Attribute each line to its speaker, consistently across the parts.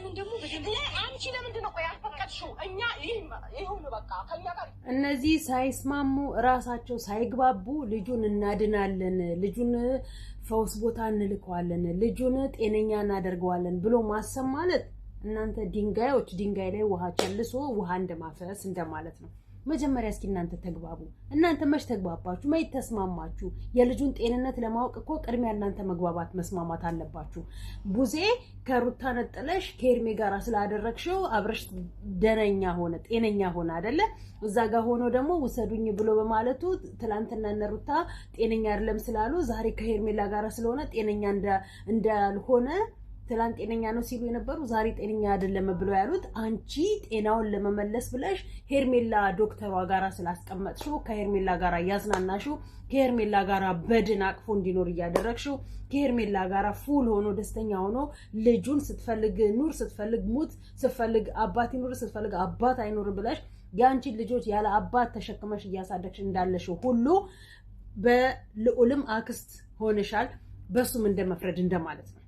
Speaker 1: ይሄንን ደግሞ በደንብ አንቺ ለምንድን ነው ቆይ አልፈቀድሽው? እኛ ይሁን በቃ ከኛ ጋር
Speaker 2: እነዚህ ሳይስማሙ ራሳቸው ሳይግባቡ ልጁን እናድናለን፣ ልጁን ፈውስ ቦታ እንልከዋለን፣ ልጁን ጤነኛ እናደርገዋለን ብሎ ማሰብ ማለት እናንተ ድንጋዮች ድንጋይ ላይ ውሃ ጨልሶ ውሃ እንደማፈስ እንደማለት ነው። መጀመሪያ እስኪ እናንተ ተግባቡ። እናንተ መች ተግባባችሁ? መች ተስማማችሁ? የልጁን ጤንነት ለማወቅ እኮ ቅድሚያ እናንተ መግባባት መስማማት አለባችሁ። ቡዜ ከሩታ ነጥለሽ ከኤርሜ ጋር ስላደረግሽው አብረሽ ደነኛ ሆነ ጤነኛ ሆነ አይደለ? እዛ ጋር ሆኖ ደግሞ ውሰዱኝ ብሎ በማለቱ ትላንትና እነ ሩታ ጤነኛ አይደለም ስላሉ ዛሬ ከሄርሜላ ጋር ስለሆነ ጤነኛ እንዳልሆነ ትላንት ጤነኛ ነው ሲሉ የነበሩ ዛሬ ጤነኛ አይደለም ብለው ያሉት አንቺ ጤናውን ለመመለስ ብለሽ ሄርሜላ ዶክተሯ ጋራ ስላስቀመጥሽው ከሄርሜላ ጋራ ያዝናናሽው ከሄርሜላ ጋራ በድን አቅፎ እንዲኖር እያደረግሽው ከሄርሜላ ጋራ ፉል ሆኖ ደስተኛ ሆኖ ልጁን ስትፈልግ ኑር ስትፈልግ ሙት ስትፈልግ አባት ይኑር ስትፈልግ አባት አይኑር ብለሽ ያንቺን ልጆች ያለ አባት ተሸክመሽ እያሳደግሽ እንዳለሽው ሁሉ በልዑልም አክስት ሆነሻል። በሱም እንደመፍረድ እንደማለት ነው።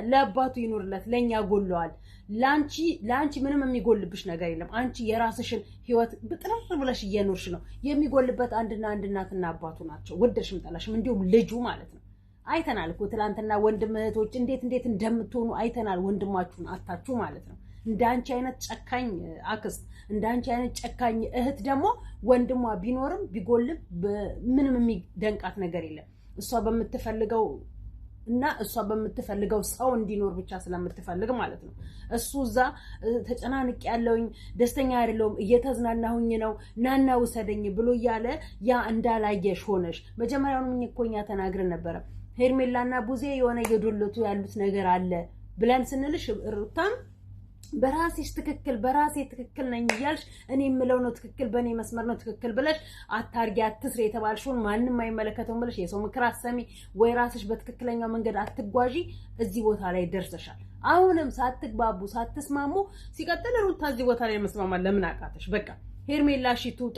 Speaker 2: ለአባቱ ይኑርለት ለኛ ጎለዋል። ላንቺ ምንም የሚጎልብሽ ነገር የለም። አንቺ የራስሽን ህይወት ብጥርር ብለሽ እየኖርሽ ነው። የሚጎልበት አንድ እናትና አባቱ ናቸው። ወደሽም ጠላሽም እንዲሁም ልጁ ማለት ነው። አይተናል እኮ ትላንትና ወንድም እህቶች እንዴት እንደምትሆኑ አይተናል። ወንድማችሁን አታችሁ ማለት ነው። እንዳንቺ አይነት ጨካኝ አክስት እንዳንቺ አይነት ጨካኝ እህት ደግሞ ወንድሟ ቢኖርም ቢጎልብ ምንም የሚደንቃት ነገር የለም። እሷ በምትፈልገው ሰው እንዲኖር ብቻ ስለምትፈልግ ማለት ነው። እሱ እዛ ተጨናንቅ ያለውኝ ደስተኛ አይደለሁም እየተዝናናሁኝ ነው ናና ውሰደኝ ብሎ እያለ ያ እንዳላየሽ ሆነሽ መጀመሪያውንም እኛ ተናግረን ነበረ። ሄርሜላና ቡዜ የሆነ እየዶለቱ ያሉት ነገር አለ ብለን ስንልሽ ሩታም በራሴሽ ትክክል ነኝ እያልሽ እኔ የምለው ነው ትክክል በእኔ መስመር ነው ትክክል ብለሽ አታርጊ አትስሪ የተባልሽውን ማንም አይመለከተውም ብለሽ የሰው ምክር አትሰሚ ወይ ራስሽ በትክክለኛው መንገድ አትጓዢ። እዚህ ቦታ ላይ ደርሰሻል። አሁንም ሳትግባቡ ሳትስማሙ ሲቀጥል ሩታ እዚህ ቦታ ላይ መስማማት ለምን አቃተሽ? በቃ ሄርሜላ እሺ ትውጣ፣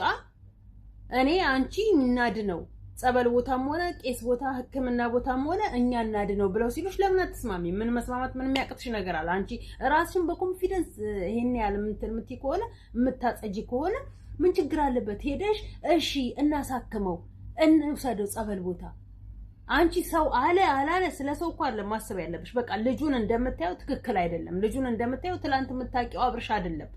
Speaker 2: እኔ አንቺ እናድነው ጸበል ቦታም ሆነ ቄስ ቦታ ሕክምና ቦታም ሆነ እኛ እናድነው ብለው ሲሉሽ ለምን አትስማሚ? ምን መስማማት ምን የሚያቅትሽ ነገር አለ? አንቺ ራስሽን በኮንፊደንስ ይሄን ያለ የምትይ ከሆነ የምታጸጂ ከሆነ ምን ችግር አለበት? ሄደሽ እሺ እናሳክመው እንውሰደው ጸበል ቦታ። አንቺ ሰው አላለ ስለ ሰው እኮ አይደለም ማሰብ ያለብሽ። በቃ ልጁን እንደምታየው ትክክል አይደለም። ልጁን እንደምታየው ትላንት የምታውቂው አብርሽ አይደለም።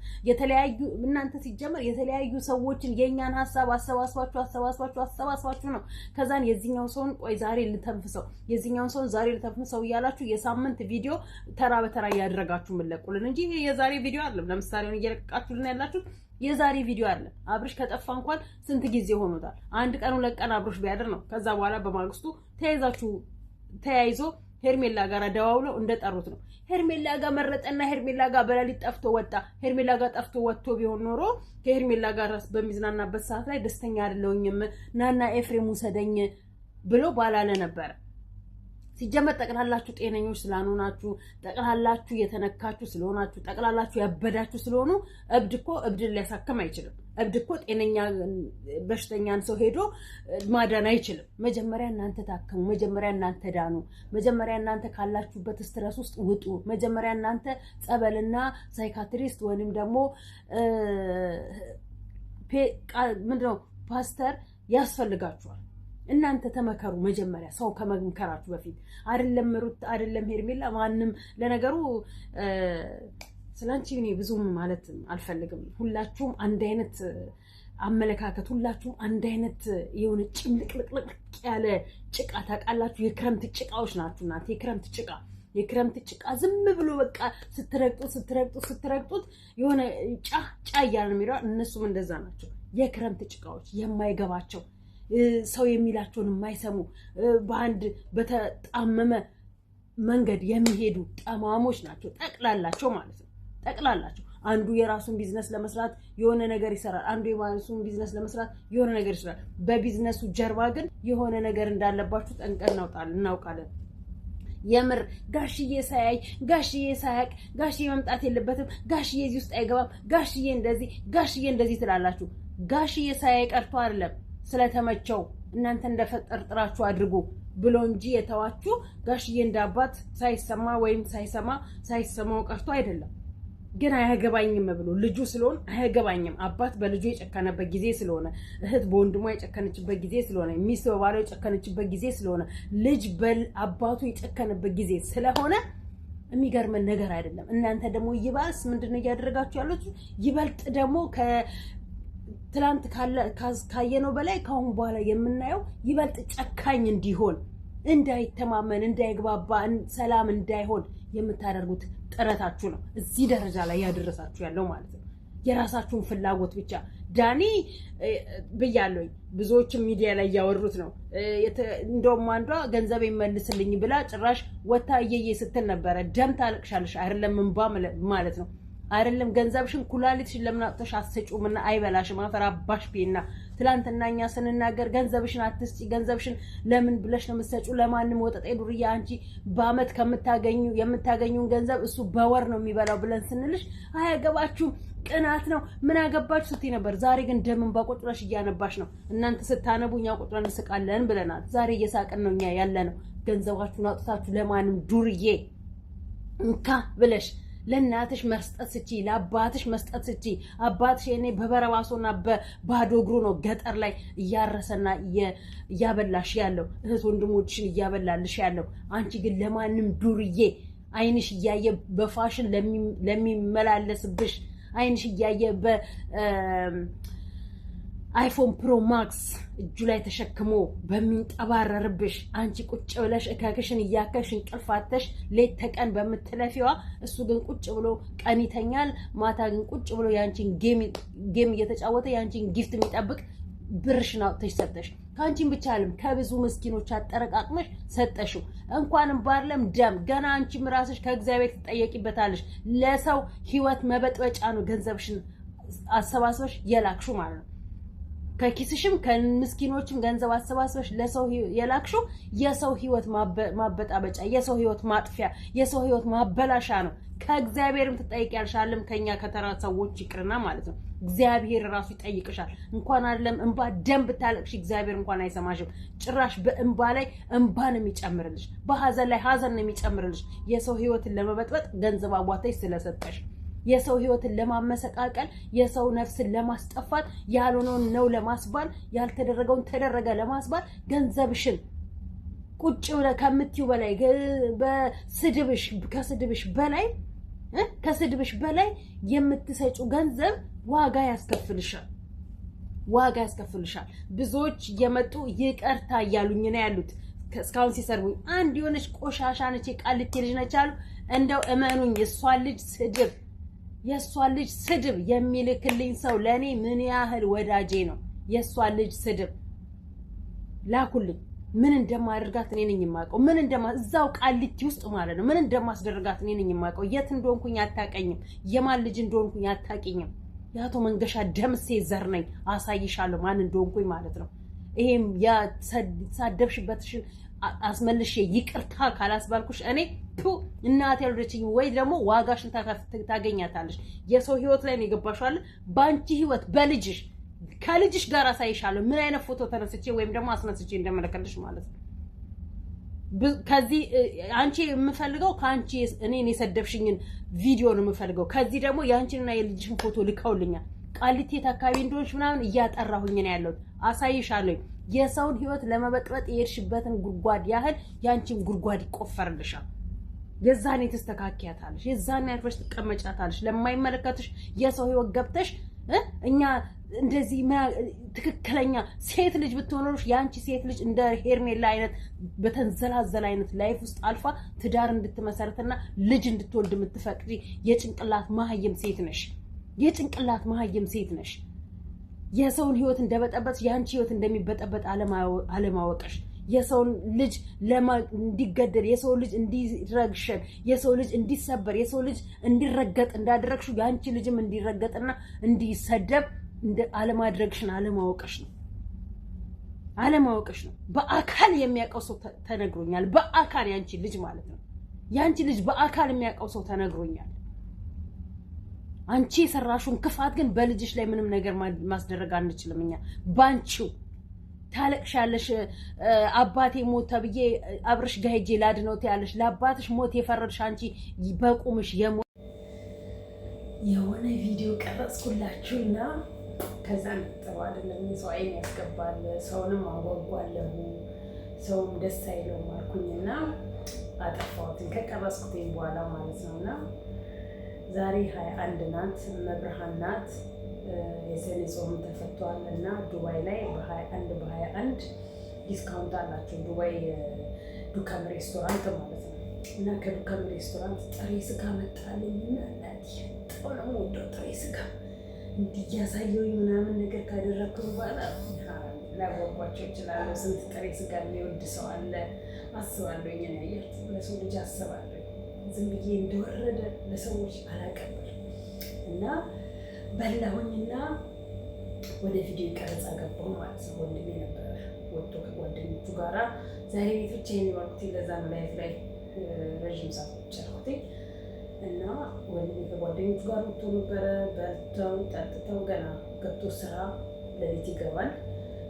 Speaker 2: እናንተ ሲጀመር የተለያዩ ሰዎችን የኛን ሐሳብ አሰባስባችሁ ነው። ከዛን የዚህኛው ሰውን ቆይ ዛሬ ልተንፍሰው የዚህኛውን ሰውን ዛሬ ልተንፍሰው እያላችሁ የሳምንት ቪዲዮ ተራ በተራ እያደረጋችሁ ምለቁልን እንጂ የዛሬ ቪዲዮ አይደለም። ለምሳሌ እየለቀቃችሁልን ያላችሁ የዛሬ ቪዲዮ አለ። አብርሽ ከጠፋ እንኳን ስንት ጊዜ ሆኖታል? አንድ ቀን ሁለት ቀን አብርሽ ቢያድር ነው። ከዛ በኋላ በማግስቱ ተያይዞ ሄርሜላ ጋር ደዋውለው እንደጠሩት ነው። ሄርሜላ ጋር መረጠና ሄርሜላ ጋር በሌሊት ጠፍቶ ወጣ። ሄርሜላ ጋር ጠፍቶ ወጥቶ ቢሆን ኖሮ ከሄርሜላ ጋር በሚዝናናበት ሰዓት ላይ ደስተኛ አይደለሁኝም ናና ኤፍሬም ውሰደኝ ብሎ ባላለ ነበር። ሲጀመር ጠቅላላችሁ ጤነኞች ስላልሆናችሁ ጠቅላላችሁ የተነካችሁ ስለሆናችሁ ጠቅላላችሁ ያበዳችሁ ስለሆኑ እብድ እኮ እብድን ሊያሳክም አይችልም። እብድ እኮ ጤነኛ በሽተኛን ሰው ሄዶ ማዳን አይችልም። መጀመሪያ እናንተ ታከሙ። መጀመሪያ እናንተ ዳኑ። መጀመሪያ እናንተ ካላችሁበት ስትረስ ውስጥ ውጡ። መጀመሪያ እናንተ ጸበልና ሳይካትሪስት ወይንም ደግሞ ምንድነው ፓስተር ያስፈልጋችኋል። እናንተ ተመከሩ። መጀመሪያ ሰው ከመምከራችሁ በፊት አይደለም ሩት አይደለም ሄርሜላ ማንም። ለነገሩ ስላንቺ እኔ ብዙም ማለት አልፈልግም። ሁላችሁም አንድ አይነት አመለካከት፣ ሁላችሁም አንድ አይነት የሆነ ጭምልቅልቅልቅ ያለ ጭቃ ታውቃላችሁ። የክረምት ጭቃዎች ናችሁ እናንተ። የክረምት ጭቃ ዝም ብሎ በቃ ስትረግጡት የሆነ ጫ እያለ ነው የሚለው። እነሱም እንደዛ ናቸው። የክረምት ጭቃዎች የማይገባቸው ሰው የሚላቸውን የማይሰሙ በአንድ በተጣመመ መንገድ የሚሄዱ ጠማሞች ናቸው ጠቅላላቸው ማለት ነው። ጠቅላላቸው አንዱ የራሱን ቢዝነስ ለመስራት የሆነ ነገር ይሰራል። አንዱ የራሱን ቢዝነስ ለመስራት የሆነ ነገር ይሰራል። በቢዝነሱ ጀርባ ግን የሆነ ነገር እንዳለባችሁ ጠንቀን እናውቃለን። የምር ጋሽዬ ሳያይ ጋሽዬ ሳያቅ ጋሽዬ መምጣት የለበትም ጋሽዬ እዚህ ውስጥ አይገባም ጋሽዬ እንደዚህ ትላላችሁ። ጋሽዬ ሳያይ ቀርቶ አይደለም ስለተመቸው እናንተ እንደፈጠርጥራችሁ አድርጉ ብሎ እንጂ የተዋችሁ ጋሽዬ እንዳባት ሳይሰማ ወይም ሳይሰማው ቀርቶ አይደለም። ግን አያገባኝም ብሎ ልጁ ስለሆነ አያገባኝም። አባት በልጁ የጨከነበት ጊዜ ስለሆነ፣ እህት በወንድሟ የጨከነችበት ጊዜ ስለሆነ፣ ሚስት በባሏ የጨከነችበት ጊዜ ስለሆነ፣ ልጅ በአባቱ የጨከነበት ጊዜ ስለሆነ የሚገርመን ነገር አይደለም። እናንተ ደግሞ ይባስ ምንድነው እያደረጋችሁ ያሉት? ይበልጥ ደግሞ ትላንት ካየነው በላይ ካሁን በኋላ የምናየው ይበልጥ ጨካኝ እንዲሆን፣ እንዳይተማመን፣ እንዳይግባባ፣ ሰላም እንዳይሆን የምታደርጉት ጥረታችሁ ነው እዚህ ደረጃ ላይ ያደረሳችሁ ያለው ማለት ነው። የራሳችሁን ፍላጎት ብቻ ዳኒ ብያለሁ። ብዙዎችም ሚዲያ ላይ ያወሩት ነው። እንደውም አንዷ ገንዘብ ይመልስልኝ ብላ ጭራሽ ወታ እየየ ስትል ነበረ። ደም ታለቅሻለሽ አይደለም እንባ ማለት ነው። አይደለም ገንዘብሽን ኩላሊትሽን ለምን አጥተሽ አትሰጪውምና አይበላሽም አፈራባሽ ቢና ትላንትና እኛ ስንናገር ገንዘብሽን አትስጪ ገንዘብሽን ለምን ብለሽ ነው የምትሰጪው ለማንም ወጠጤ ዱርያ አንቺ በአመት የምታገኙን ገንዘብ እሱ በወር ነው የሚበላው ብለን ስንልሽ አያገባችሁም ቅናት ነው ምን አገባችሁ ስትይ ነበር። ዛሬ ግን ደምን ባቆጥረሽ እያነባሽ ነው። እናንተ ስታነቡ እኛ ቆጥረን እንስቃለን ብለናል። ዛሬ እየሳቅን ነው እኛ ያለነው። ገንዘባችሁን አጥታችሁ ለማንም ዱርዬ እንካ ብለሽ ለናትሽ መስጠት ስጪ፣ ለአባትሽ መስጠት ስጪ። አባትሽ እኔ በበረባሶና በባዶ እግሩ ነው ገጠር ላይ እያረሰና እያበላሽ ያለው እህት ወንድሞችሽን እያበላልሽ ያለው። አንቺ ግን ለማንም ዱርዬ አይንሽ እያየ በፋሽን ለሚመላለስብሽ አይንሽ እያየ አይፎን ፕሮ ማክስ እጁ ላይ ተሸክሞ በሚንጠባረርብሽ አንቺ ቁጭ ብለሽ እካክሽን እያከሽ እንቅልፋተሽ ሌት ተቀን በመተለፊዋ እሱ ግን ቁጭ ብሎ ቀን ይተኛል፣ ማታ ግን ቁጭ ብሎ ያንቺን ጌም እየተጫወተ ያንቺን ጊፍት የሚጠብቅ ብርሽን አውጥተሽ ሰጠሽ። ካንቺን ብቻ አለም ከብዙ ምስኪኖች አጠረቃቅመሽ ሰጠሽው። እንኳንም ባርለም ደም ገና አንቺም ራስሽ ከእግዚአብሔር ትጠየቂበታለሽ። ለሰው ህይወት መበጥበጫ ነው ገንዘብሽን አሰባስበሽ የላክሹ ማለት ነው። ከኪስሽም ከምስኪኖችም ገንዘብ አሰባስበሽ ለሰው የላክሽው የሰው ህይወት ማበጣበጫ፣ የሰው ህይወት ማጥፊያ፣ የሰው ህይወት ማበላሻ ነው። ከእግዚአብሔርም ትጠይቂያለሽ። አለም ከኛ ከተራ ሰዎች ይቅርና ማለት ነው እግዚአብሔር ራሱ ይጠይቅሻል። እንኳን አይደለም እንባ ደም ብታለቅሽ እግዚአብሔር እንኳን አይሰማሽም። ጭራሽ በእንባ ላይ እንባን የሚጨምርልሽ፣ በሐዘን ላይ ሐዘን ነው የሚጨምርልሽ። የሰው ህይወትን ለመበጥበጥ ገንዘብ አዋተሽ ስለሰጠሽ፣ የሰው ህይወትን ለማመሰቃቀል፣ የሰው ነፍስን ለማስጠፋት፣ ያልሆነውን ነው ለማስባል፣ ያልተደረገውን ተደረገ ለማስባል ገንዘብሽን ቁጭ ብለ ከምትዩ በላይ ከስድብሽ በላይ የምትሰጪው ገንዘብ ዋጋ ያስከፍልሻል። ብዙዎች የመጡ ይቅርታ እያሉኝ ነው ያሉት። እስካሁን ሲሰርቡኝ አንድ የሆነች ቆሻሻ ነች ቃልቴ ልጅ ነች አሉ። እንደው እመኑኝ የሷን ልጅ ስድብ የሚልክልኝ ሰው ለኔ ምን ያህል ወዳጄ ነው። የሷን ልጅ ስድብ ላኩልኝ። ምን እንደማደርጋት እኔ ነኝ የማውቀው። እዛው ቃሊቲ ውስጥ ማለት ነው ምን እንደማስደርጋት እኔ ነኝ የማውቀው። የት እንደሆንኩኝ አታውቀኝም። የማን ልጅ እንደሆንኩኝ አታውቂኝም። የአቶ መንገሻ ደምሴ ዘር ነኝ። አሳይሻለሁ ማን እንደሆንኩኝ ማለት ነው። ይሄም ያሳደብሽበትሽን አስመልሼ ይቅርታ ካላስባልኩሽ እኔ እናቴ ያልወደችኝ ወይ ደግሞ ዋጋሽን ታገኛታለሽ። የሰው ህይወት ላይ ነው የገባሽው አይደል? ባንቺ ህይወት በልጅሽ ከልጅሽ ጋር አሳይሻለሁ ምን አይነት ፎቶ ተነስቼ ወይም ደግሞ አስነስቼ እንደመለከልሽ ማለት ነው። ከዚህ አንቺ የምፈልገው ካንቺ እኔን የሰደብሽኝን ቪዲዮ ነው የምፈልገው። ከዚህ ደግሞ ያንቺንና የልጅሽን ፎቶ ልከውልኛል። ቃሊቴት አካባቢ እንደሆንሽ ምናምን እያጠራሁኝ ነው ያለሁት። አሳይሻለሁ። የሰውን ህይወት ለመበጥበጥ የሄድሽበትን ጉድጓድ ያህል ያንቺን ጉድጓድ ይቆፈርልሻል። የዛኔ ተስተካክያታለሽ፣ የዛኔ አርፈሽ ትቀመጫታለሽ። ለማይመለከትሽ የሰው ህይወት ገብተሽ እኛ እንደዚህ ትክክለኛ ሴት ልጅ ብትሆነሽ ያንቺ ሴት ልጅ እንደ ሄርሜላ አይነት በተንዘላዘለ አይነት ላይፍ ውስጥ አልፋ ትዳር እንድትመሰርትና ልጅ እንድትወልድ የምትፈቅጂ የጭንቅላት ማህየም ሴት ነሽ። የሰውን ህይወት እንደበጠበጥሽ ያንቺ ህይወት እንደሚበጠበጥ አለማወቅሽ፣ የሰውን ልጅ እንዲገደል፣ የሰው ልጅ እንዲረግሸን፣ የሰው ልጅ እንዲሰበር፣ የሰው ልጅ እንዲረገጥ እንዳደረግሽው ያንቺ ልጅም እንዲረገጥና እንዲሰደብ አለማድረግሽን አለማወቅሽ ነው። በአካል የሚያውቀው ሰው ተነግሮኛል። በአካል ያንቺ ልጅ ማለት ነው። ያንቺ ልጅ በአካል የሚያውቀው ሰው ተነግሮኛል። አንቺ የሰራሽውን ክፋት ግን በልጅሽ ላይ ምንም ነገር ማስደረግ አንችልም። እኛ ባንቺው ታለቅሻለሽ። አባቴ ሞት ተብዬ አብርሽ ጋር ሄጄ ላድነው ትያለሽ። ለአባትሽ ሞት የፈረድሽ አንቺ በቁምሽ የሆነ ቪዲዮ ቀረጽኩላችሁና ከዛ ጥሩ አይደለም፣ ሰው አይን ያስገባል፣ ሰውንም አጓጓለሁ፣ ሰውም ደስ አይለውም አልኩኝና አጠፋሁትን ከቀረጽኩትኝ በኋላ ማለት ነውና ዛሬ 21 ናት፣ መብርሃን ናት። የሰኔ ጾም ተፈቷል እና ዱባይ ላይ በ21 ዲስካውንት አላቸው። ዱባይ ዱካም ሬስቶራንት ማለት ነው እና ከዱካም ሬስቶራንት ጥሬ ስጋ መጣልኝ እና በጣም ነው የምወደው ጥሬ ስጋ እንዲህ እያሳየሁኝ ምናምን ነገር ካደረግኩ በኋላ ላጓጓቸው እችላለሁ። ስንት ጥሬ ስጋ የሚወድ ሰው አለ አስባለሁኝ። ያያችሁ ለሰው ልጅ አስባለሁ። ዝም ብዬ እንደወረደ ለሰዎች አላቀብልም እና በላሁኝና ወደ ቪዲዮ ቀረጻ ገባሁ ማለት ነው። ወንድሜ ነበረ ወጥቶ ከጓደኞቹ ጋራ ዛሬ ቤት ብቻዬን የዋልኩት ለዛ ነው ላይፍ ላይ ረዥም ሰዓት ጨርኩት እና ወንድሜ ከጓደኞቹ ጋር ወጥቶ ነበረ። በልተው ጠጥተው ገና ገብቶ ስራ ለቤት ይገባል።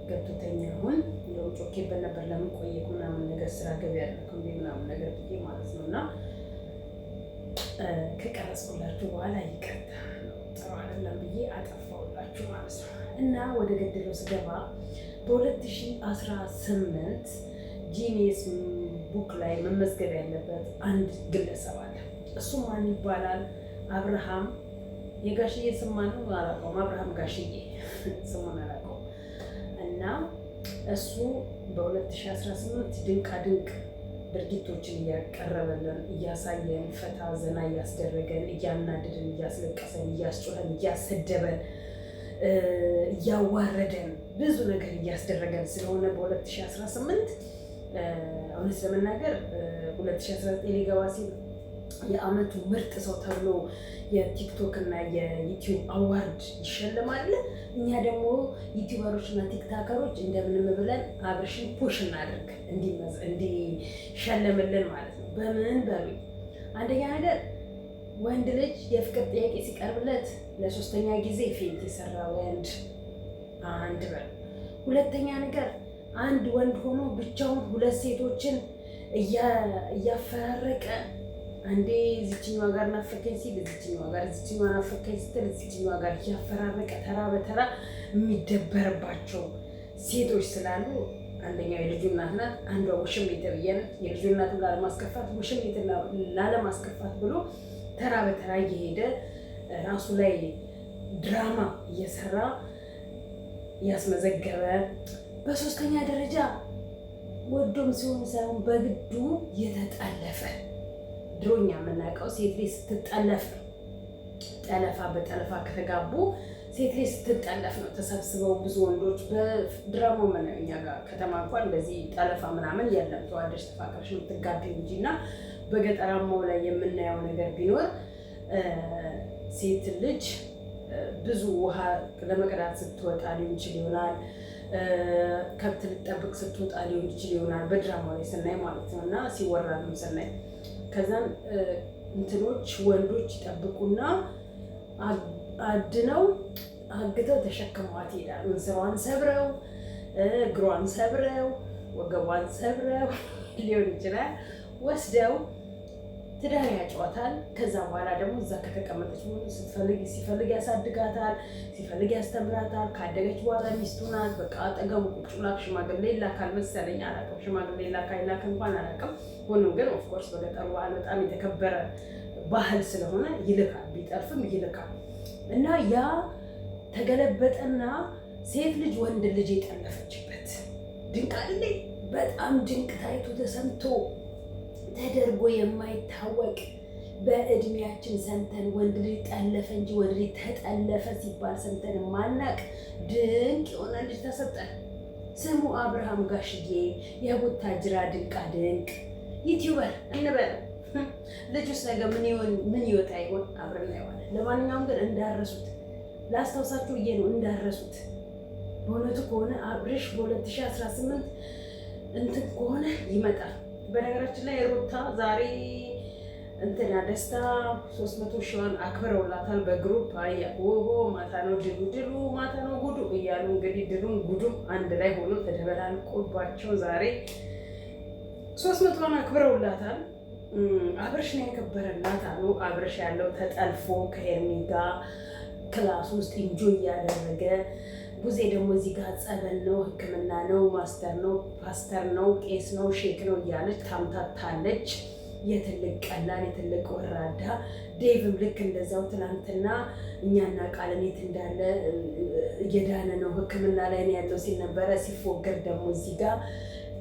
Speaker 2: ገብቶ ተኛ። አሁን እንደውም ጮኬበት ነበር ለምን ቆየኩ ምናምን ነገር ስራ ገቢ ያደረኩ ምናምን ነገር ብዬ ማለት ነው እና ከቀረጽኩላችሁ በኋላ ይቅርታ ጥሩ አይደለም ብዬ አጠፋሁላችሁ ማለት ነው እና ወደ ገደለው ስገባ በ2018 ጂኒየስ ቡክ ላይ መመዝገብ ያለበት አንድ ግለሰብ አለ። እሱ ማን ይባላል? አብርሃም የጋሽዬ ስም ማን ነው አላውቀውም። አብርሃም ጋሽዬ ስሙን አላውቀውም እና እሱ በ2018 ድንቃ ድንቅ ድርጊቶችን እያቀረበልን እያሳየን ፈታ ዘና እያስደረገን እያናደደን እያስለቀሰን እያስጮኸን እያሰደበን እያዋረደን ብዙ ነገር እያስደረገን ስለሆነ በ2018 እውነት ለመናገር 2019 ሊገባ ሲል የአመቱ ምርጥ ሰው ተብሎ የቲክቶክ እና የዩቲዩብ አዋርድ ይሸልማል። እኛ ደግሞ ዩቲዩበሮች እና ቲክታከሮች እንደምንም ብለን አብርሽን ፑሽ እናደርግ እንዲሸለምልን ማለት ነው። በምን በሉኝ። አንደኛ ነገር ወንድ ልጅ የፍቅር ጥያቄ ሲቀርብለት ለሶስተኛ ጊዜ ፌንት የሰራ ወንድ አንድ በሉ። ሁለተኛ ነገር አንድ ወንድ ሆኖ ብቻውን ሁለት ሴቶችን እያፈራረቀ አንዴ እዚችኛዋ ጋር ናፈከኝ ሲል እዚችኛዋ ጋር እዚችኛዋ ናፈከኝ ስትል እዚችኛዋ ጋር እያፈራረቀ ተራ በተራ የሚደበርባቸው ሴቶች ስላሉ አንደኛው የልጁ እናት ናት፣ አንዷ ውሽሚት ተብያለች። የልጁ እናትን ላለማስከፋት ውሽሚትን ላለማስከፋት ብሎ ተራ በተራ እየሄደ ራሱ ላይ ድራማ እየሰራ ያስመዘገበ። በሶስተኛ ደረጃ ወዶም ሲሆን ሳይሆን በግዱ የተጠለፈ። ድሮኛ የምናውቀው ሴት ልጅ ስትጠለፍ ጠለፋ በጠለፋ ከተጋቡ ሴት ልጅ ስትጠለፍ ነው ተሰብስበው ብዙ ወንዶች በድራማው ምናምን እኛ ጋር ከተማ እንኳን እንደዚህ ጠለፋ ምናምን የለም። ተዋደሽ ተፋቀርሽ የምትጋቢው እንጂ እና በገጠራማው ላይ የምናየው ነገር ቢኖር ሴት ልጅ ብዙ ውሃ ለመቅዳት ስትወጣ ሊሆን ይችል ይሆናል፣ ከብት ልጠብቅ ስትወጣ ሊሆን ይችል ይሆናል። በድራማው ላይ ስናይ ማለት ነው እና ሲወራ ነው ስናይ ከዛን እንትኖች ወንዶች ይጠብቁና አድነው አግተው ተሸክመዋት ይሄዳሉ። እንስራዋን ሰብረው እግሯን ሰብረው ወገቧን ሰብረው ሊሆን ይችላል ወስደው ትዳር ያጫወታል። ከዛ በኋላ ደግሞ እዛ ከተቀመጠች ሲፈልግ ያሳድጋታል፣ ሲፈልግ ያስተምራታል። ካደገች በኋላ ሚስቱ ናት። በቃ አጠገቡ ቁጭ ብላ ሽማግሌ ይላካል መሰለኝ፣ አላውቅም። ሽማግሌ ይላካል እንኳን አላውቅም። ሆኖም ግን ኦፍኮርስ በገጠሩ ባህል በጣም የተከበረ ባህል ስለሆነ ይልካል፣ ቢጠልፍም ይልካል። እና ያ ተገለበጠና ሴት ልጅ ወንድ ልጅ የጠለፈችበት ድንቅ አይደል? በጣም ድንቅ ታይቶ ተሰምቶ ተደርጎ የማይታወቅ በእድሜያችን ሰምተን ወንድ ልጅ ጠለፈ እንጂ ወንድ ልጅ ተጠለፈ ሲባል ሰምተን ማናቅ ድንቅ የሆነ ልጅ ተሰጠን። ስሙ አብርሃም ጋሽዬ የቡታጅራ ድንቃ ድንቅ ዩቲዩበር እንበለው። ልጁስ ነገ ምን ይወጣ ይሆን? አብረን እናየዋለን። ለማንኛውም ግን እንዳረሱት ላስታውሳችሁ ብዬ ነው፣ እንዳረሱት። በእውነቱ ከሆነ አብርሽ በ2018 እንትን ከሆነ ይመጣል። በነገራችን ላይ ሩታ ዛሬ እንትና ደስታ 300 ሺዋን አክብረውላታል በግሩፕ። አያ ወሆ ማታ ነው ድሉ ማታ ነው ጉዱ እያሉ እንግዲህ ድሉም ጉዱም አንድ ላይ ሆኖ ተደበላልቆባቸው ዛሬ 300ን አክብረውላታል። አብርሽ ነው ያከበረላት አሉ። አብርሽ ያለው ተጠልፎ ከሄርሜ ጋር ክላስ ውስጥ ኢንጆይ እያደረገ፣ ቡዜ ደግሞ እዚህ ጋር ጸበል ነው፣ ሕክምና ነው፣ ማስተር ነው፣ ፓስተር ነው፣ ቄስ ነው፣ ሼክ ነው እያለች ታምታታለች። የትልቅ ቀላል የትልቅ ወራዳ። ዴቭም ልክ እንደዛው ትናንትና እኛና ቃልን የት እንዳለ እየዳነ ነው ሕክምና ላይ ነው ያለው ሲል ነበረ። ሲፎገር ደግሞ እዚህ ጋር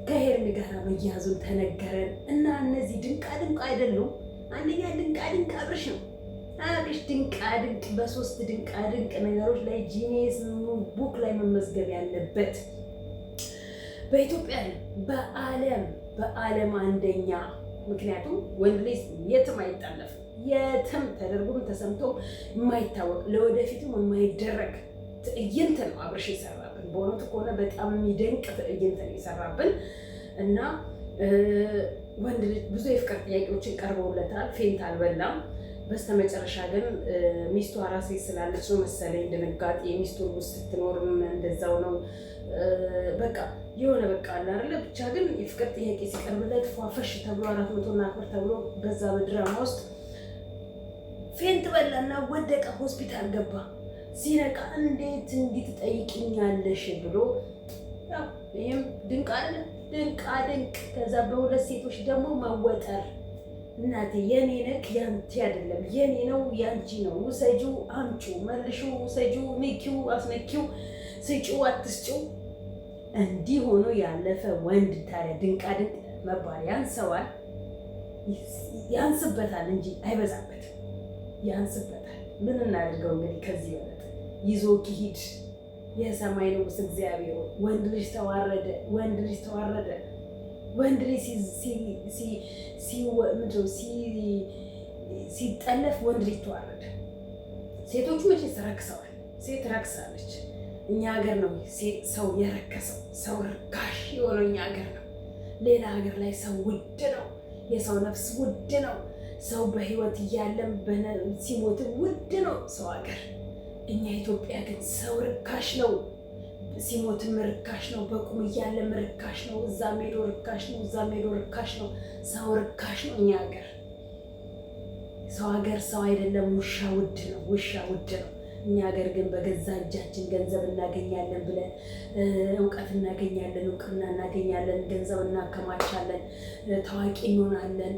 Speaker 2: ከሄርሜ ጋር መያዙን ተነገረን እና እነዚህ ድንቃ ድንቅ አይደሉም። አንደኛ ድንቃ ድንቅ አብርሽ ነው። አብርሽ ድንቃ ድንቅ በ3 ድንቃ ድንቅ ነገሮች ላይ ጂኒየስ ቡክ ላይ መመዝገብ ያለበት በኢትዮጵያ በዓለም አንደኛ። ምክንያቱም ወንድ ልጅ የትም አይጠለፍም። የትም ተደርጎም ተሰምቶም የማይታወቅ ለወደፊቱም የማይደረግ ትዕይንት ነው አብርሽ የሰራብን። በእውነቱ ከሆነ በጣም የሚደንቅ ትዕይንት ነው የሰራብን እና ወንድ ልጅ ብዙ የፍቅር ጥያቄዎችን ቀርበውለታል። ፌንት አልበላም። በስተመጨረሻ ግን ሚስቱ አራስ ስላለች ነው መሰለኝ ድንጋጤ። ሚስቱ ውስጥ ስትኖርም እንደዛው ነው። በቃ የሆነ በቃ አለ አይደለ። ብቻ ግን የፍቅር ጥያቄ ሲቀርብለት ፏፈሽ ተብሎ 400 እና አክብር ተብሎ በዛ በድራማ ውስጥ ፌንት በላና ወደቀ፣ ሆስፒታል ገባ። ሲነቃ እንዴት እንዲህ ትጠይቂኛለሽ ብሎ ያው ይሄም ድንቅ አለ ድንቅ ድንቅ። ከዛ በሁለት ሴቶች ደግሞ መወጠር። እናቴ የኔ ነክ ያንቺ አይደለም፣ የኔ ነው ያንቺ ነው፣ ውሰጂው አምጪው፣ መልሺው፣ ውሰጂው፣ ንኪው፣ አስነኪው፣ ስጪው፣ አትስጪው። እንዲህ ሆኖ ያለፈ ወንድ ታዲያ ድንቃ ድንቅ መባል ያንሰዋል? ያንስበታል እንጂ አይበዛበትም። ያንስበታል። ምን እናድርገው እንግዲህ ከዚህ በለጠ ይዞ ኪሂድ የሰማይ ንጉስ እግዚአብሔር። ወንድ ልጅ ተዋረደ፣ ወንድ ልጅ ተዋረደ። ወንድ ልጅ ሲጠለፍ ወንድ ልጅ ተዋረደ። ሴቶቹ መቼ ረክሰዋል? ሴት ረክሳለች። እኛ ሀገር ነው ሰው የረከሰው። ሰው ርካሽ የሆነው እኛ ሀገር ነው። ሌላ ሀገር ላይ ሰው ውድ ነው። የሰው ነፍስ ውድ ነው። ሰው በህይወት እያለም ሲሞት ውድ ነው ሰው ሀገር። እኛ ኢትዮጵያ ግን ሰው ርካሽ ነው። ሲሞትም ርካሽ ነው። በቁም እያለም ርካሽ ነው። እዛ ሜዶ ርካሽ ነው። እዛ ሜዶ ርካሽ ነው። ሰው ርካሽ ነው እኛ ሀገር። ሰው ሀገር ሰው አይደለም። ውሻ ውድ ነው። ውሻ ውድ ነው። እኛ ሀገር ግን በገዛ እጃችን ገንዘብ እናገኛለን ብለን እውቀት እናገኛለን፣ እውቅና እናገኛለን፣ ገንዘብ እናከማቻለን፣ ታዋቂ እንሆናለን፣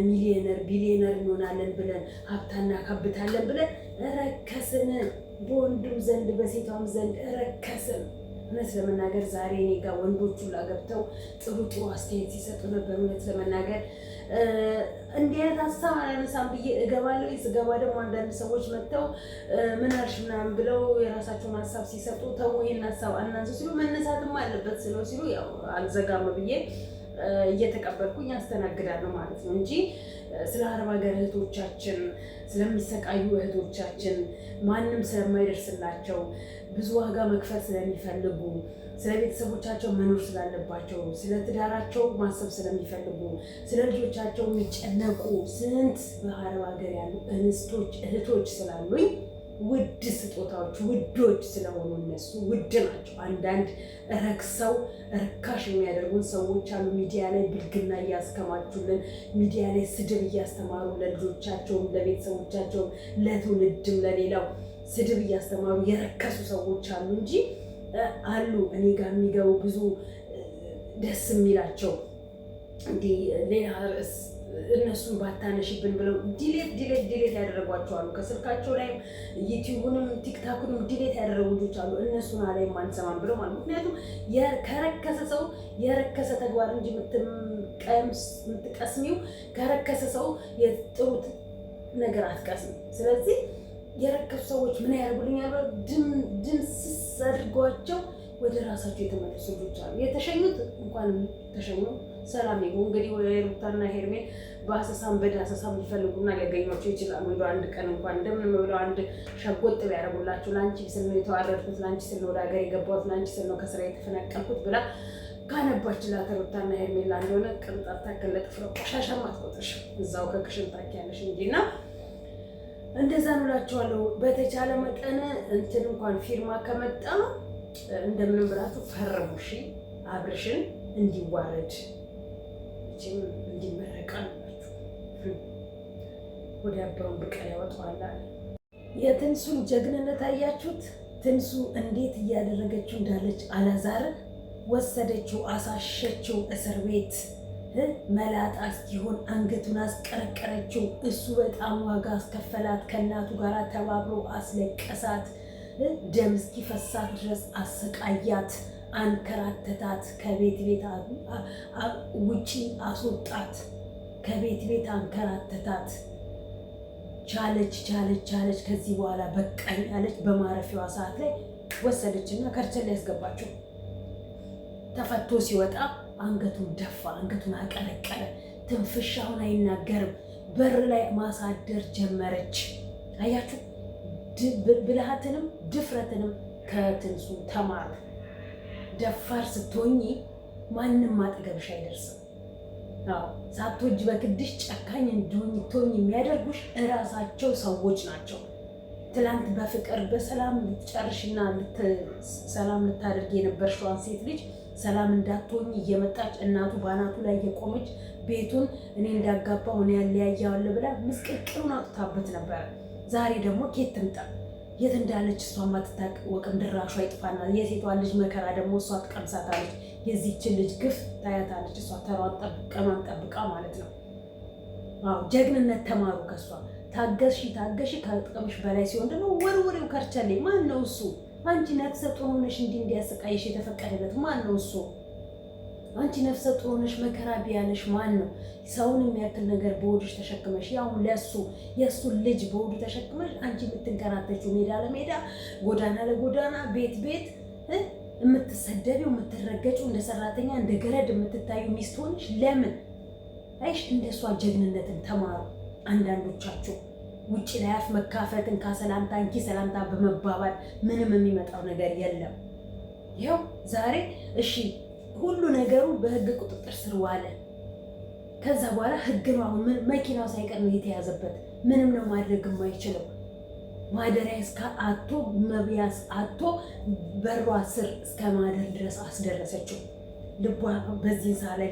Speaker 2: ሚሊዮነር ቢሊዮነር እንሆናለን ብለን ሀብታ እናካብታለን ብለን ረከስን። በወንዱም ዘንድ በሴቷም ዘንድ ረከስን። እውነት ለመናገር ዛሬ እኔ ጋር ወንዶቹ ላገብተው ጥሩ ጥሩ አስተያየት ሲሰጡ ነበር። እውነት ለመናገር እንዲህ አይነት ሀሳብ አላነሳም ብዬ እገባለሁ። ስገባ ደግሞ አንዳንድ ሰዎች መጥተው ምን አልሽ ምናምን ብለው የራሳቸውን ሀሳብ ሲሰጡ ተው ይሄን ሀሳብ አናንሱ ሲሉ መነሳትም አለበት ሲሉ ያው አልዘጋም ብዬ እየተቀበልኩኝ ያስተናግዳለሁ ማለት ነው እንጂ ስለ አረብ ሀገር እህቶቻችን ስለሚሰቃዩ እህቶቻችን ማንም ስለማይደርስላቸው ብዙ ዋጋ መክፈል ስለሚፈልጉ ስለ ቤተሰቦቻቸው መኖር ስላለባቸው ስለ ትዳራቸው ማሰብ ስለሚፈልጉ ስለ ልጆቻቸው የሚጨነቁ ስንት በአረብ ሀገር ያሉ እንስቶች እህቶች ስላሉኝ ውድ ስጦታዎች ውዶች ስለሆኑ እነሱ ውድ ናቸው። አንዳንድ ረክሰው ርካሽ የሚያደርጉን ሰዎች አሉ። ሚዲያ ላይ ብልግና እያስከማቹልን፣ ሚዲያ ላይ ስድብ እያስተማሩ ለልጆቻቸውም ለቤተሰቦቻቸውም ለትውልድም ለሌላው ስድብ እያስተማሩ የረከሱ ሰዎች አሉ እንጂ አሉ እኔ ጋር የሚገቡ ብዙ ደስ የሚላቸው እንዲህ ሌላ ርዕስ እነሱን ባታነሽብን ብለው ዲሌት ያደረጓቸዋሉ። ከስልካቸው ላይም ዩቲዩብንም ቲክታኩንም ዲሌት ያደረጉ ልጆች አሉ። እነሱን አላይም አንሰማም ብለው ማለት ምክንያቱም ከረከሰ ሰው የረከሰ ተግባር እንጂ የምትቀስሚው ከረከሰ ሰው የጥሩት ነገር አትቀስሚ። ስለዚህ የረከሱ ሰዎች ምን ያደርጉልኛል? ድምስስ አድርጓቸው ወደ ራሳቸው የተመለሱ ልጆች አሉ። የተሸኙት እንኳን ተሸኙ ሰላም ይሁን። እንግዲህ ሩታና ሄርሜን በአሰሳም በዳሰሳም ሊፈልጉና ሊያገኟቸው ይችላሉ። ወደ አንድ ቀን እንኳን እንደምን ብለው አንድ ሸጎጥ ቢያደርጉላቸው ለአንቺ ስል ነው የተዋረድኩት፣ ለአንቺ ስል ነው ወደ ሀገር የገባሁት፣ ለአንቺ ስል ነው ከስራ የተፈናቀልኩት ብላ ካነባችላት ሩታና ሄርሜላ እንደሆነ ቅንጣት ታክል ለጥፍረ ቆሻሻ ማትቆጥርሽ እዛው ከክሽን ታኪያለሽ እንጂና እንደዛ ነው እላችኋለሁ። በተቻለ መጠን እንትን እንኳን ፊርማ ከመጣ እንደምንም ብላችሁ ፈርሙ እሺ። አብርሽን እንዲዋረድ እቺም እንዲመረቃ ናችሁ። ወደ አባውን ብቀል ያወጣዋል አለ። የትንሱን ጀግንነት አያችሁት? ትንሱ እንዴት እያደረገችው እንዳለች አላዛርን ወሰደችው፣ አሳሸችው እስር ቤት መላጣ እስኪሆን አንገቱን አስቀረቀረችው። እሱ በጣም ዋጋ አስከፈላት። ከእናቱ ጋር ተባብሮ አስለቀሳት። ደም እስኪፈሳት ድረስ አሰቃያት፣ አንከራተታት። ከቤት ውጪ አስወጣት። ከቤት አንከራተታት። ቻለች። ከዚህ በኋላ በቃኝ አለች። በማረፊያዋ ሰዓት ላይ ወሰደችና ከርቸሌ ያስገባችው። ተፈቶ ሲወጣ አንገቱን ደፋ፣ አንገቱን አቀረቀረ። ትንፍሻውን አይናገርም። በር ላይ ማሳደር ጀመረች። አያችሁ፣ ብልሃትንም ድፍረትንም ከትንሱ ተማሩ። ደፋር ስትሆኚ ማንም አጠገብሽ አይደርስም። ሳትወጂ በግድሽ ጨካኝ እንድትሆኚ የሚያደርጉሽ እራሳቸው ሰዎች ናቸው። ትላንት በፍቅር በሰላም ልትጨርሽና ሰላም ልታደርግ የነበርሽዋን ሴት ልጅ ሰላም እንዳትሆኝ እየመጣች እናቱ ባናቱ ላይ የቆመች ቤቱን እኔ እንዳጋባው እኔ ያለያያዋለሁ ብላ ምስቅልቅሉን አውጥታበት ነበረ። ዛሬ ደግሞ ኬት ትምጣ? የት እንዳለች እሷ ማትታወቅም። ድራሿ ይጥፋና የሴቷን ልጅ መከራ ደግሞ እሷ ትቀምሳታለች። የዚችን ልጅ ግፍ ታያታለች። እሷ ተሯን ቀኗን ጠብቃ ማለት ነው። ጀግንነት ተማሩ ከሷ። ታገሺ ከጥቅምሽ በላይ ሲሆን ደግሞ ወርወሬው ከርቸሌ። ማን ነው እሱ? አንቺ ነፍሰ ጡር ሆነሽ እንዲያሰቃይሽ የተፈቀደለት ማን ነው እሱ? አንቺ ነፍሰ ጡር ሆነሽ መከራ ቢያለሽ ማን ነው? ሰውን የሚያክል ነገር በሆድሽ ተሸክመሽ ያው የእሱን ልጅ በሆዱ ተሸክመሽ አንቺ የምትንከራተችው ሜዳ ለሜዳ ጎዳና ለጎዳና ቤት የምትሰደቢው የምትረገጪው እንደ ሰራተኛ እንደ ገረድ የምትታዩ ሚስት ሆነሽ ለምን? አይሽ እንደሷ ጀግንነትን ተማሩ። አንዳንዶቻችሁ ውጭ ላይ አፍ መካፈትን ከሰላምታ እንኪ ሰላምታ በመባባል ምንም የሚመጣው ነገር የለም። ይኸው ዛሬ እሺ ሁሉ ነገሩ በህግ ቁጥጥር ስር ዋለ። ከዛ በኋላ ህግ ነው። አሁን መኪናው ሳይቀር ነው የተያዘበት። ምንም ነው ማድረግ የማይችለው። ማደሪያ እስከ አቶ መብያስ አቶ በሯ ስር እስከ ማደር ድረስ አስደረሰችው። ልቧ በዚህ ሰዓት ላይ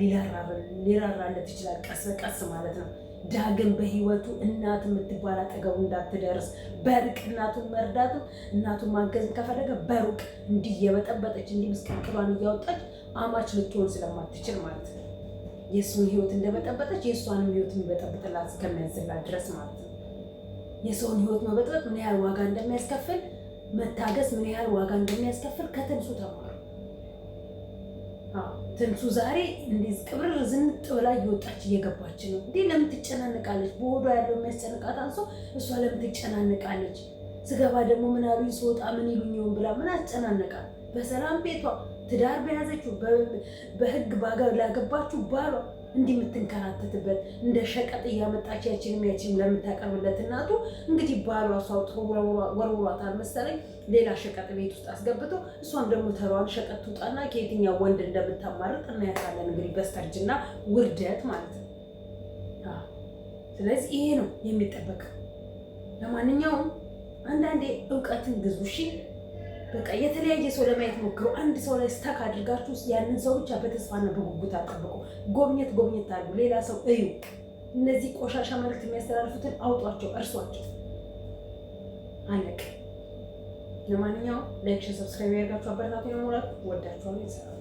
Speaker 2: ሊራራለት ይችላል፣ ቀስ በቀስ ማለት ነው። ዳግም በህይወቱ እናት የምትባል አጠገቡ እንዳትደርስ በሩቅ እናቱን መርዳቱ እናቱን ማገዝ ከፈለገ በሩቅ እንዲህ የበጠበጠች እንዲህ ምስቅልቅሏን እያወጣች አማች ልትሆን ስለማትችል ማለት ነው። የእሱን ህይወት እንደበጠበጠች የእሷንም ህይወት የሚበጠብጥላት እስከሚያዝላት ድረስ ማለት ነው። የሰውን ህይወት መበጥበጥ ምን ያህል ዋጋ እንደሚያስከፍል መታገስ ምን ያህል ዋጋ እንደሚያስከፍል ከትንሱ ተማሩ። ትንሱ ዛሬ እንደዚህ ቅብር ዝንጥ ብላ እየወጣች እየገባች ነው። እንዴ ለምን ትጨናነቃለች? በሆዷ ያለው የሚያስጨንቃት አንሶ እሷ ለምን ትጨናነቃለች? ስገባ ደግሞ ምን አሉኝ ስወጣ ምን ይሉኝ ብላ ምን አስጨናነቃል? በሰላም ቤቷ ትዳር በያዘችው በህግ ላገባችው ባሏ እንዲህ የምትንከራተትበት እንደ ሸቀጥ እያመጣች ያችንም ለምታቀርብለት እናቱ እንግዲህ ባሏ እሷው ወርውሯታል መሰለኝ ሌላ ሸቀጥ ቤት ውስጥ አስገብቶ እሷም ደግሞ ተሯን ሸቀጥ ትውጣና ከየትኛው ወንድ እንደምታማርጥ እናያታለን። እንግዲህ በስተርጅና ውርደት ማለት ነው። ስለዚህ ይሄ ነው የሚጠበቀው። ለማንኛውም አንዳንዴ እውቀትን ግዙ እሺ። በቃ የተለያየ ሰው ለማየት ሞክሩ። አንድ ሰው ላይ ስታክ አድርጋችሁ ያንን ሰው ብቻ በተስፋና በጉጉት አጠብቁ። ጎብኘት አድርጉ። ሌላ ሰው እዩ። እነዚህ ቆሻሻ መልዕክት የሚያስተላልፉትን አውጧቸው፣ እርሷቸው። አለቀ። ለማንኛውም ላይክ፣ ሰብስክራይብ ያደርጋችሁ አበረታቱ። ነው ማለት ወዳችኋለሁ።